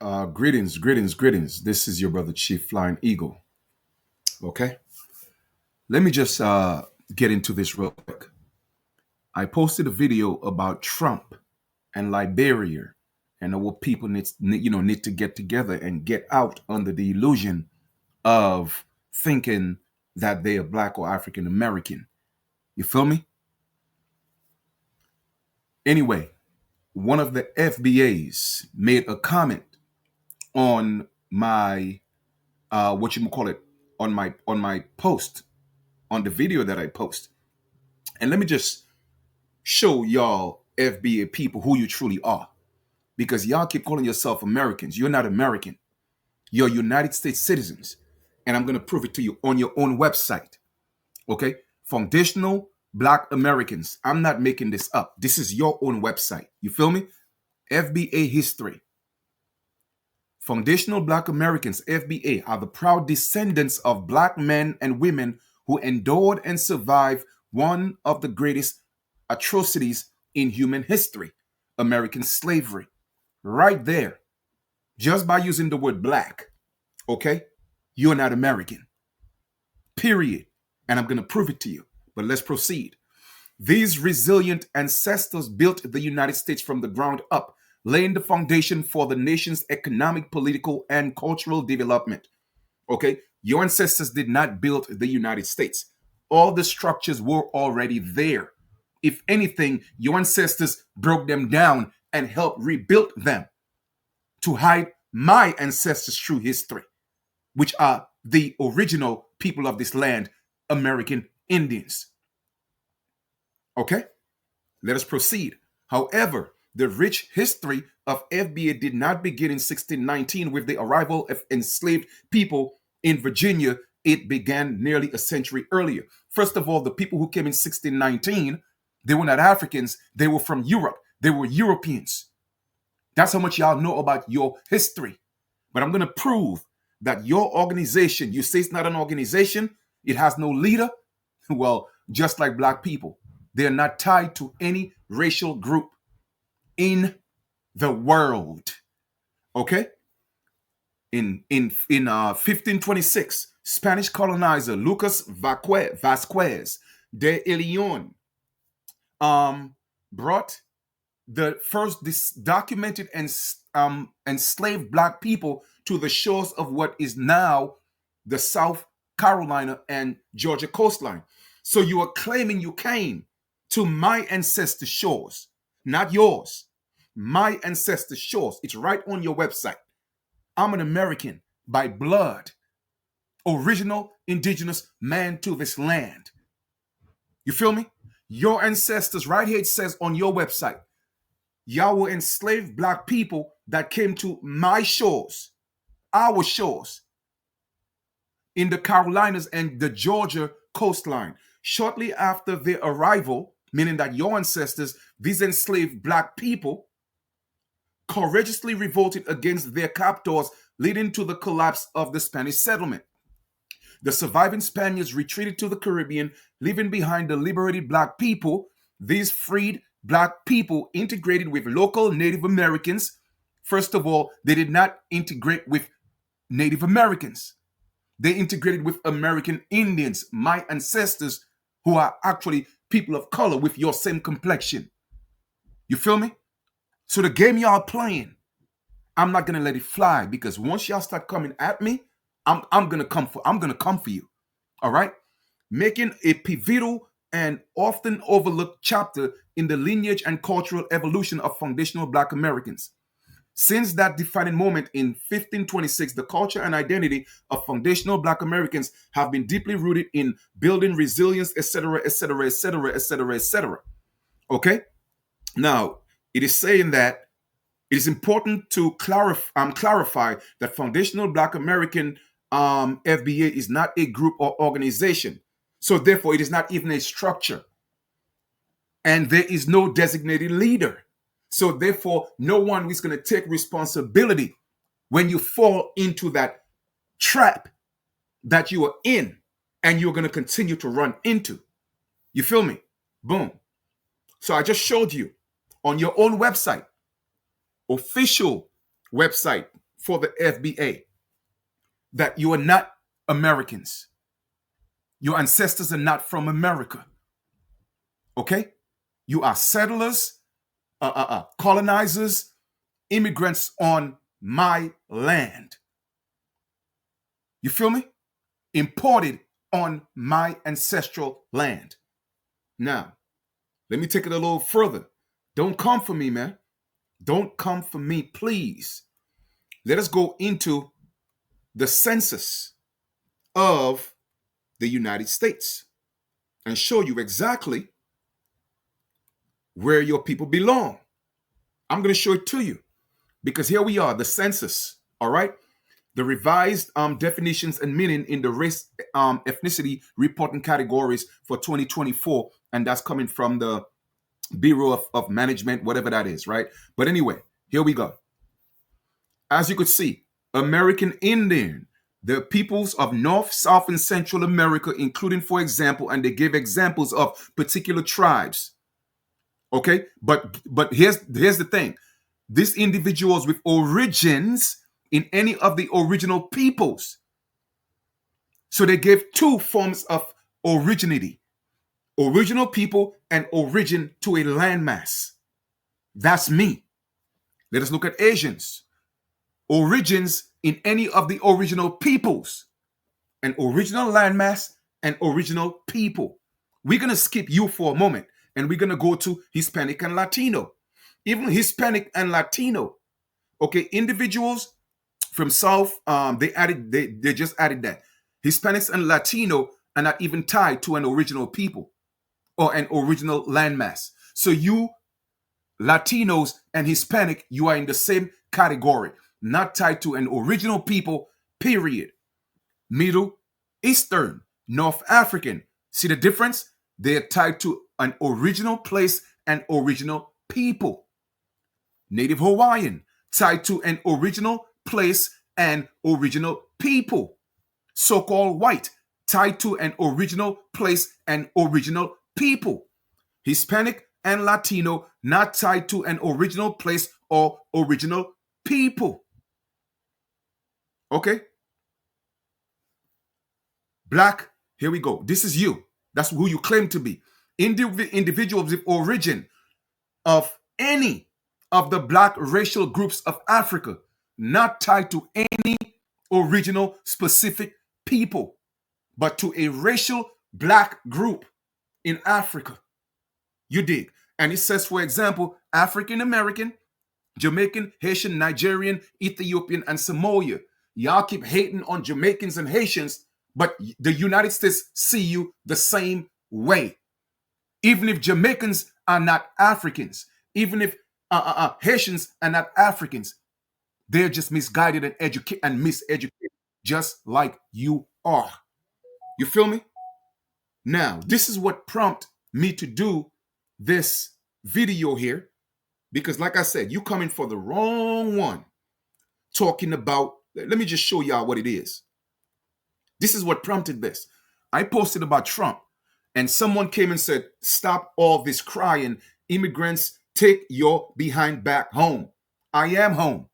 Greetings. This is your brother Chief Flying Eagle. Okay, let me just get into this real quick. I posted a video about Trump and Liberia, and our people need to get together and get out under the illusion of thinking that they are Black or African American. You feel me? Anyway, one of the FBAs made a comment on my what you call it on my post on the video that I post. And let me just show y'all FBA people who you truly are. Because y'all keep calling yourself Americans. You're not American. You're United States citizens. And I'm going to prove it to you on your own website. Okay? Foundational Black Americans. I'm not making this up. This is your own website. You feel me? FBA history. Foundational Black Americans, FBA, are the proud descendants of Black men and women who endured and survived one of the greatest atrocities in human history, American slavery. Right there, just by using the word Black, okay, you're not American. Period. And I'm going to prove it to you. But let's proceed. These resilient ancestors built the United States from the ground up, laying the foundation for the nation's economic, political, and cultural development. Okay? Your ancestors did not build the United States. All the structures were already there. If anything, your ancestors broke them down and helped rebuild them to hide my ancestors' true history, which are the original people of this land, American Indians. Okay? Let us proceed. However, the rich history of FBA did not begin in 1619 with the arrival of enslaved people in Virginia. It began nearly a century earlier. First of all, the people who came in 1619, they were not Africans. They were from Europe. They were Europeans. That's how much y'all know about your history. But I'm going to prove that your organization, you say it's not an organization, it has no leader. Well, just like Black people, they're not tied to any racial group in the world. Okay? In 1526, Spanish colonizer Lucas Vasquez de Leon brought the first documented and enslaved Black people to the shores of what is now the South Carolina and Georgia coastline. So you are claiming you came to my ancestors' shores, not yours. My ancestors' shores. It's right on your website. I'm an American by blood, original indigenous man to this land. You feel me? Your ancestors, right here it says on your website, y'all were enslaved Black people that came to my shores, our shores, in the Carolinas and the Georgia coastline. Shortly after their arrival, meaning that your ancestors, these enslaved Black people, courageously revolted against their captors, leading to the collapse of the Spanish settlement. The surviving Spaniards retreated to the Caribbean, leaving behind the liberated Black people. These freed Black people integrated with local Native Americans. First of all, they did not integrate with Native Americans. They integrated with American Indians, my ancestors, who are actually people of color with your same complexion. You feel me? So the game y'all playing, I'm not gonna let it fly, because once y'all start coming at me, I'm gonna come for you. All right? Making a pivotal and often overlooked chapter in the lineage and cultural evolution of foundational Black Americans. Since that defining moment in 1526, the culture and identity of foundational Black Americans have been deeply rooted in building resilience, etc., etc., etc., etc., etc. Okay? Now, it is saying that it is important to clarify that foundational Black American FBA is not a group or organization. So therefore, it is not even a structure. And there is no designated leader. So therefore, no one is going to take responsibility when you fall into that trap that you are in and you're going to continue to run into. You feel me? Boom. So I just showed you on your own website, official website, for the FBA that you are not Americans. Your ancestors are not from America. Okay? You are settlers, colonizers, immigrants on my land. You feel me? Imported on my ancestral land. Now, let me take it a little further. Don't come for me, man. Don't come for me, please. Let us go into the census of the United States and show you exactly where your people belong. I'm going to show it to you because here we are, the census, all right? The revised definitions and meaning in the race ethnicity reporting categories for 2024, and that's coming from the Bureau of Management, whatever that is, right? But anyway, here we go. As you could see, American Indian, the peoples of North, South, and Central America, including, for example, and they give examples of particular tribes. Okay, but here's the thing: these individuals with origins in any of the original peoples. So they gave two forms of originity: original people and origin to a landmass. That's me. Let us look at Asians. Origins in any of the original peoples, an original landmass, and original people. We're going to skip you for a moment and we're going to go to Hispanic and Latino. Even Hispanic and Latino, okay, individuals from South, they just added that. Hispanics and Latino are not even tied to an original people or an original landmass. So you, Latinos and Hispanic, you are in the same category, not tied to an original people, period. Middle Eastern, North African. See the difference? They're tied to an original place and original people. Native Hawaiian, tied to an original place and original people. So-called white, tied to an original place and original people. Hispanic and Latino, not tied to an original place or original people. Okay? Black, here we go. This is you. That's who you claim to be. Individuals with origin of any of the black racial groups of Africa, not tied to any original specific people, but to a racial black group in Africa. You dig? And it says, for example, African American, Jamaican, Haitian, Nigerian, Ethiopian, and Samoan. Y'all keep hating on Jamaicans and Haitians, but the United States see you the same way. Even if Jamaicans are not Africans, even if Haitians are not Africans, they're just misguided and miseducated, just like you are. You feel me? Now, this is what prompted me to do this video here, because like I said, you coming for the wrong one. Talking about, let me just show y'all what it is. This is what prompted this. I posted about Trump, and someone came and said, stop all this crying. Immigrants, take your behind back home. I am home.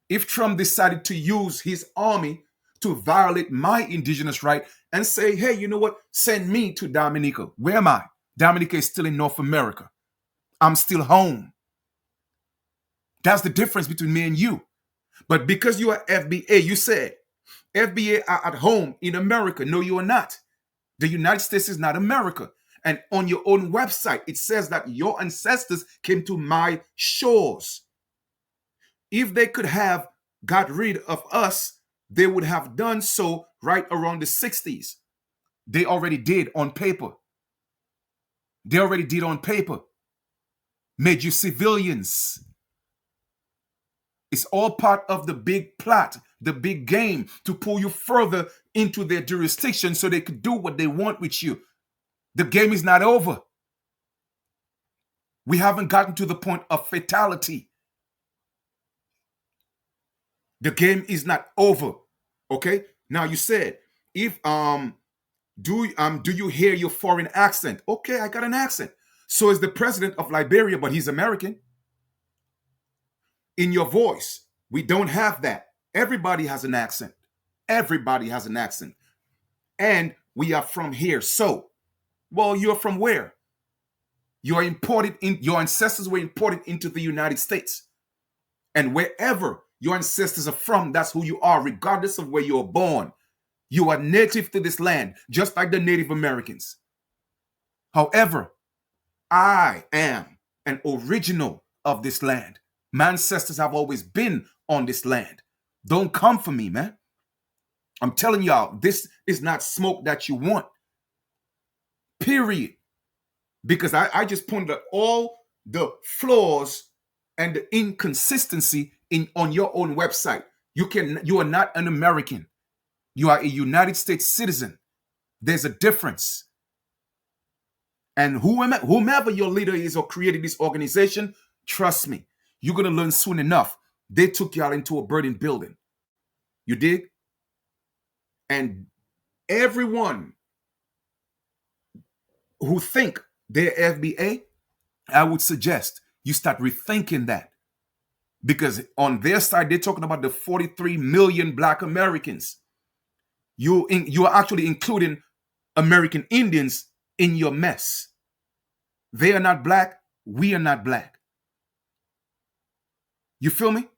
If Trump decided to use his army to violate my indigenous right and say, hey, you know what? Send me to Dominica. Where am I? Dominica is still in North America. I'm still home. That's the difference between me and you. But because you are FBA, you said, FBA are at home in America. No, you are not. The United States is not America. And on your own website, it says that your ancestors came to my shores. If they could have got rid of us, they would have done so right around the 60s. They already did on paper. They already did on paper. Made you civilians. It's all part of the big plot, the big game to pull you further into their jurisdiction so they could do what they want with you. The game is not over. We haven't gotten to the point of fatality. The game is not over. Okay? Now you said, if do you hear your foreign accent? Okay, I got an accent. So is the president of Liberia, but he's American. In your voice, We don't have that. Everybody has an accent. Everybody has an accent. And we are from here. So, well, you're from where? You're imported in, your ancestors were imported into the United States. And wherever your ancestors are from, that's who you are, regardless of where you were born. You are native to this land, just like the Native Americans. However, I am an original of this land. My ancestors have always been on this land. Don't come for me, man. I'm telling y'all, this is not smoke that you want. Period. Because I just pointed out all the flaws and the inconsistency on your own website. You are not an American. You are a United States citizen. There's a difference. And whomever your leader is or created this organization, trust me, you're going to learn soon enough. They took y'all into a burning building. You dig? And everyone who think they're FBA, I would suggest you start rethinking that. Because on their side, they're talking about the 43 million Black Americans. You are actually including American Indians in your mess. They are not Black. We are not Black. You feel me?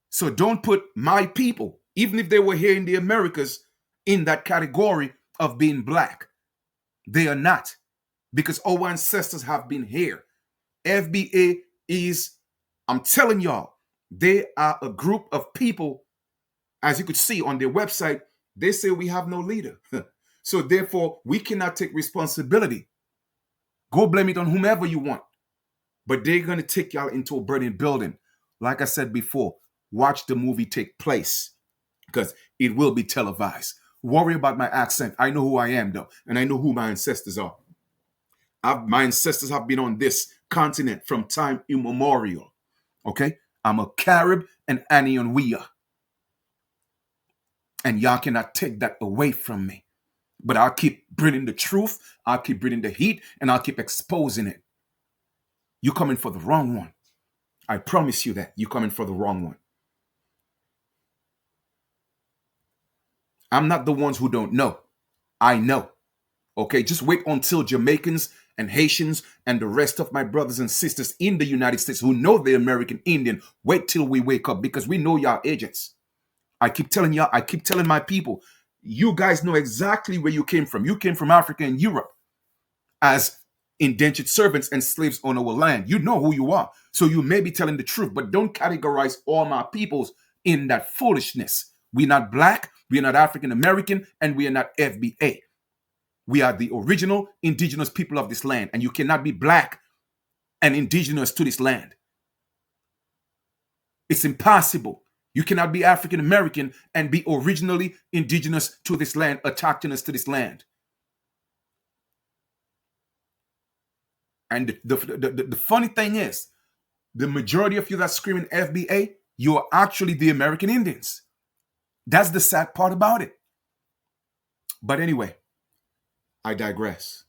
So don't put my people, even if they were here in the Americas, in that category of being Black. They are not. Because our ancestors have been here. FBA is, I'm telling y'all, they are a group of people, as you could see on their website, they say we have no leader. So therefore, we cannot take responsibility. Go blame it on whomever you want. But they're going to take y'all into a burning building. Like I said before, watch the movie take place because it will be televised. Worry about my accent. I know who I am, though, and I know who my ancestors are. My ancestors have been on this continent from time immemorial. Okay? I'm a Carib and Anian Wea. And y'all cannot take that away from me. But I'll keep bringing the truth, I'll keep bringing the heat, and I'll keep exposing it. You're coming for the wrong one. I promise you that. You're coming for the wrong one. I'm not the ones who don't know. I know. Okay, just wait until Jamaicans and Haitians and the rest of my brothers and sisters in the United States who know the American Indian, wait till we wake up because we know y'all agents. I keep telling y'all, I keep telling my people, you guys know exactly where you came from. You came from Africa and Europe as indentured servants and slaves on our land. You know who you are. So you may be telling the truth, but don't categorize all my peoples in that foolishness. We're not Black, we're not African American, and we are not FBA. We are the original indigenous people of this land, and you cannot be Black and indigenous to this land. It's impossible. You cannot be African American and be originally indigenous to this land, attached to this land. And the funny thing is, the majority of you that's screaming FBA, you are actually the American Indians. That's the sad part about it. But anyway, I digress.